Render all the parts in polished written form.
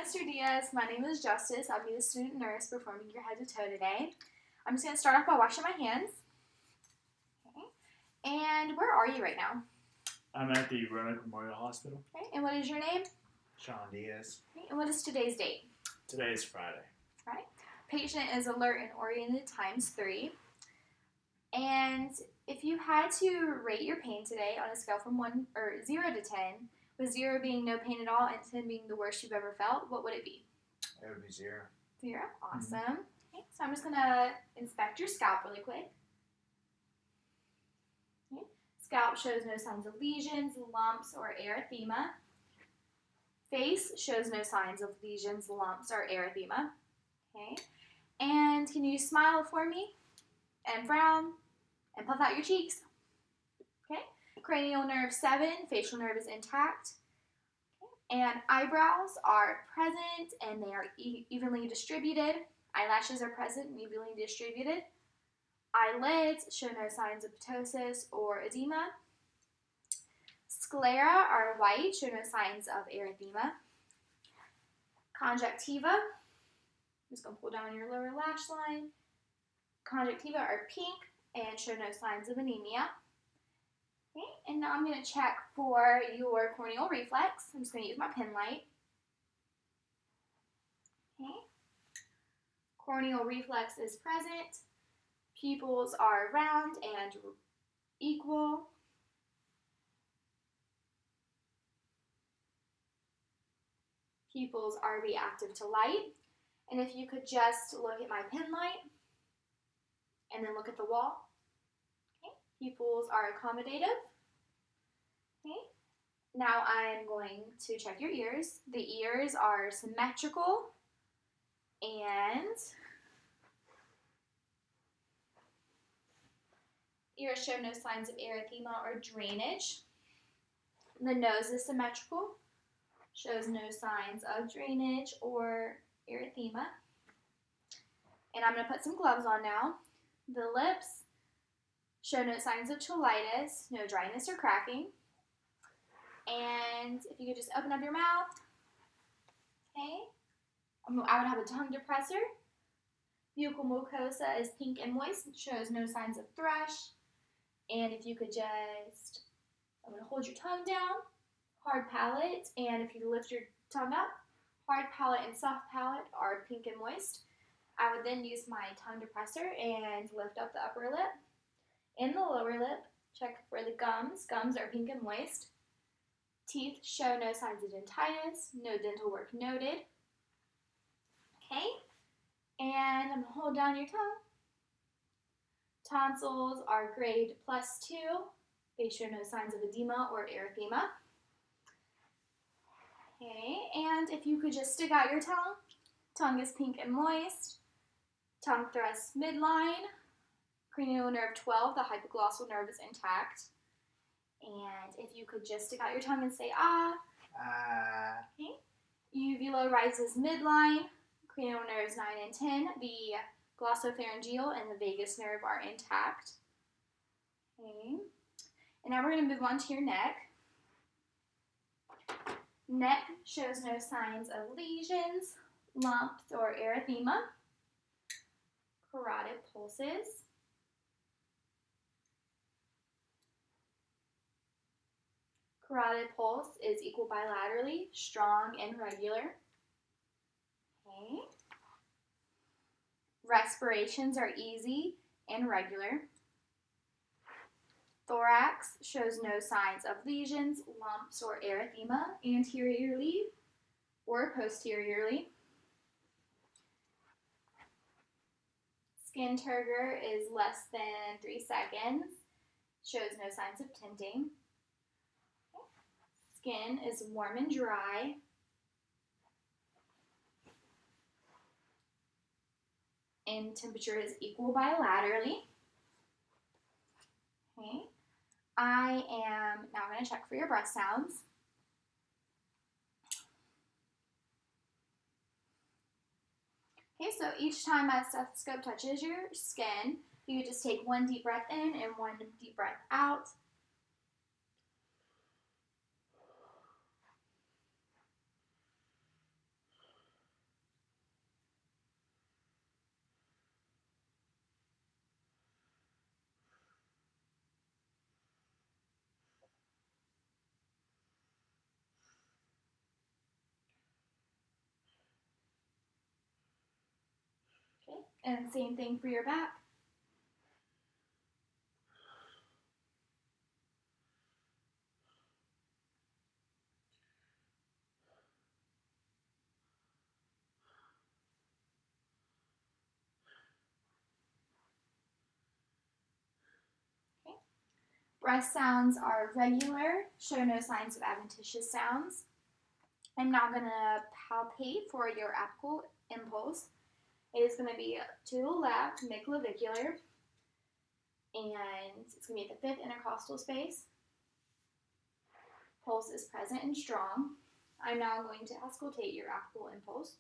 Mr. Diaz. My name is Justice. I'll be the student nurse performing your head to toe today. I'm just going to start off by washing my hands. Okay. And where are you right now? I'm at the Roanoke Memorial Hospital. Okay. And what is your name? Sean Diaz. Okay. And what is today's date? Today is Friday. Right. Patient is alert and oriented ×3. And if you had to rate your pain today on a scale from 0 to 10, with 0 being no pain at all and 10 being the worst you've ever felt, what would it be? It would be 0. 0. Awesome. Okay, so I'm just going to inspect your scalp really quick. Okay. Scalp shows no signs of lesions, lumps, or erythema. Face shows no signs of lesions, lumps, or erythema. Okay. And can you smile for me? And frown? And puff out your cheeks? Okay. Cranial nerve 7, facial nerve is intact. Okay. And eyebrows are present and they are evenly distributed. Eyelashes are present and evenly distributed. Eyelids show no signs of ptosis or edema. Sclera are white, show no signs of erythema. Conjunctiva, I'm just going to pull down your lower lash line. Conjunctiva are pink and show no signs of anemia. Okay, and now I'm going to check for your corneal reflex. I'm just going to use my pen light. Okay. Corneal reflex is present. Pupils are round and equal. Pupils are reactive to light. And if you could just look at my pen light and then look at the wall. Okay. Pupils are accommodative. Okay. Now I'm going to check your ears. The ears are symmetrical and ears show no signs of erythema or drainage. The nose is symmetrical, shows no signs of drainage or erythema. And I'm going to put some gloves on now. The lips show no signs of cheilitis, no dryness or cracking. And if you could just open up your mouth. Okay. I would have a tongue depressor. Buccal mucosa is pink and moist, shows no signs of thrush. And if you could just, I'm going to hold your tongue down, hard palate, and if you lift your tongue up, hard palate and soft palate are pink and moist. I would then use my tongue depressor and lift up the upper lip. In the lower lip, check for the gums. Gums are pink and moist. Teeth show no signs of dentitis, no dental work noted. Okay, and I'm going to hold down your tongue. Tonsils are grade +2. They show no signs of edema or erythema. Okay, and if you could just stick out your tongue. Tongue is pink and moist. Tongue thrust midline. Cranial nerve 12, the hypoglossal nerve is intact. And if you could just stick out your tongue and say ah. Okay. Uvula rises midline. Cranial nerves 9 and 10. The glossopharyngeal and the vagus nerve are intact. Okay. And now we're going to move on to your neck. Neck shows no signs of lesions, lumps, or erythema. Carotid pulses. Carotid pulse is equal bilaterally, strong and regular. Okay. Respirations are easy and regular. Thorax shows no signs of lesions, lumps, or erythema anteriorly or posteriorly. Skin turgor is less than 3 seconds, shows no signs of tinting. Skin is warm and dry. And temperature is equal bilaterally. Okay. I am now going to check for your breath sounds. Okay, so each time my stethoscope touches your skin, you just take 1 deep breath in and 1 deep breath out. And same thing for your back. Okay. Breath sounds are regular, show no signs of adventitious sounds. I'm now going to palpate for your apical impulse. It is going to be to the left, midclavicular, and it's going to be at the 5th intercostal space. Pulse is present and strong. I'm now going to auscultate your apical impulse.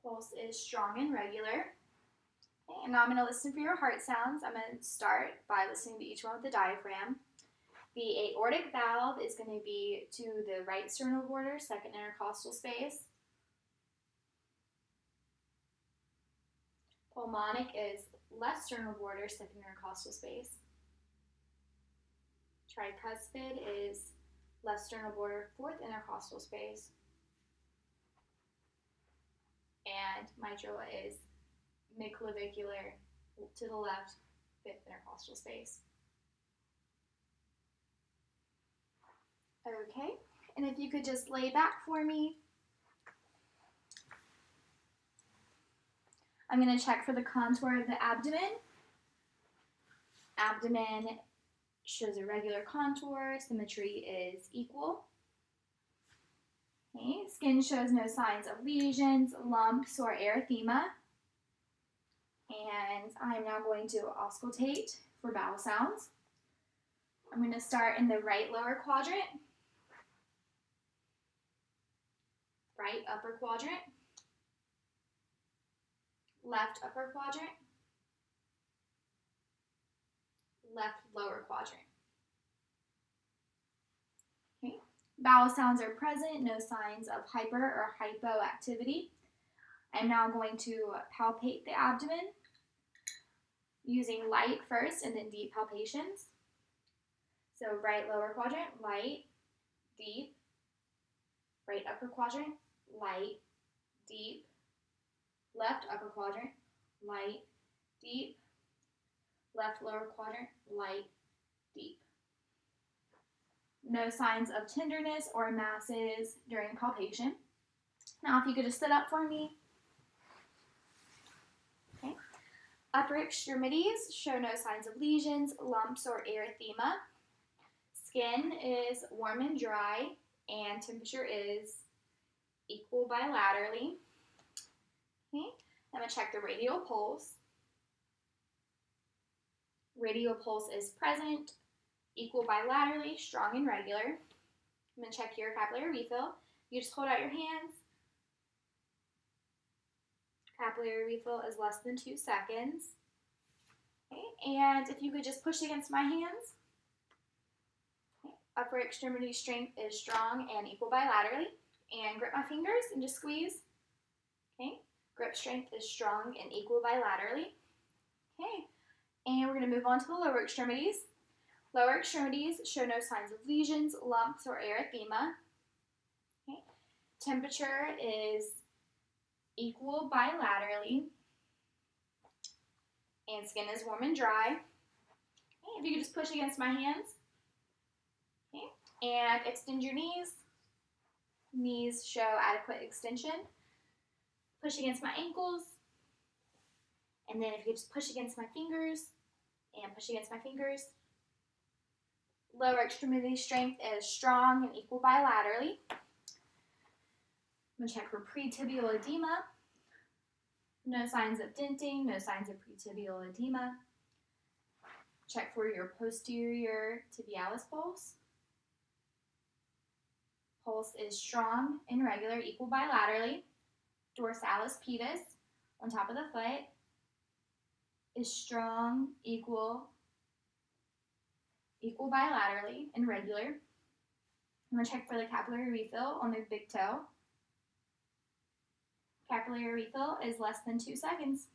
Pulse is strong and regular. Okay, and now I'm going to listen for your heart sounds. I'm going to start by listening to each one with the diaphragm. The aortic valve is going to be to the right sternal border, 2nd intercostal space. Pulmonic is left sternal border, 2nd intercostal space. Tricuspid is left sternal border, 4th intercostal space. And mitral is midclavicular to the left, 5th intercostal space. Okay, and if you could just lay back for me. I'm going to check for the contour of the abdomen. Abdomen shows a regular contour, symmetry is equal. Okay, skin shows no signs of lesions, lumps, or erythema. And I'm now going to auscultate for bowel sounds. I'm going to start in the right lower quadrant, right upper quadrant, left upper quadrant, left lower quadrant. Okay. Bowel sounds are present, no signs of hyper or hypoactivity. I'm now going to palpate the abdomen using light first and then deep palpations. So right lower quadrant, light, deep. Right upper quadrant, light, deep. Left upper quadrant, light, deep. Left lower quadrant, light, deep. No signs of tenderness or masses during palpation. Now if you could just sit up for me. Okay. Upper extremities show no signs of lesions, lumps, or erythema. Skin is warm and dry, and temperature is equal bilaterally. Okay. I'm going to check the radial pulse. Radial pulse is present, equal bilaterally, strong and regular. I'm going to check your capillary refill. You just hold out your hands. Capillary refill is less than 2 seconds. Okay. And if you could just push against my hands. Okay. Upper extremity strength is strong and equal bilaterally. And grip my fingers and just squeeze. Okay. Grip strength is strong and equal bilaterally. Okay. And we're going to move on to the lower extremities. Lower extremities show no signs of lesions, lumps, or erythema. Okay. Temperature is equal bilaterally. And skin is warm and dry. Okay. If you could just push against my hands. Okay. And extend your knees. Knees show adequate extension. Push against my ankles. And then if you could just push against my fingers. And push against my fingers. Lower extremity strength is strong and equal bilaterally. I'm going to check for pretibial edema. No signs of denting, no signs of pretibial edema. Check for your posterior tibialis pulse. Pulse is strong and regular, equal bilaterally. Dorsalis pedis on top of the foot is strong, equal bilaterally and regular. I'm going to check for the capillary refill on the big toe. Capillary refill is less than 2 seconds.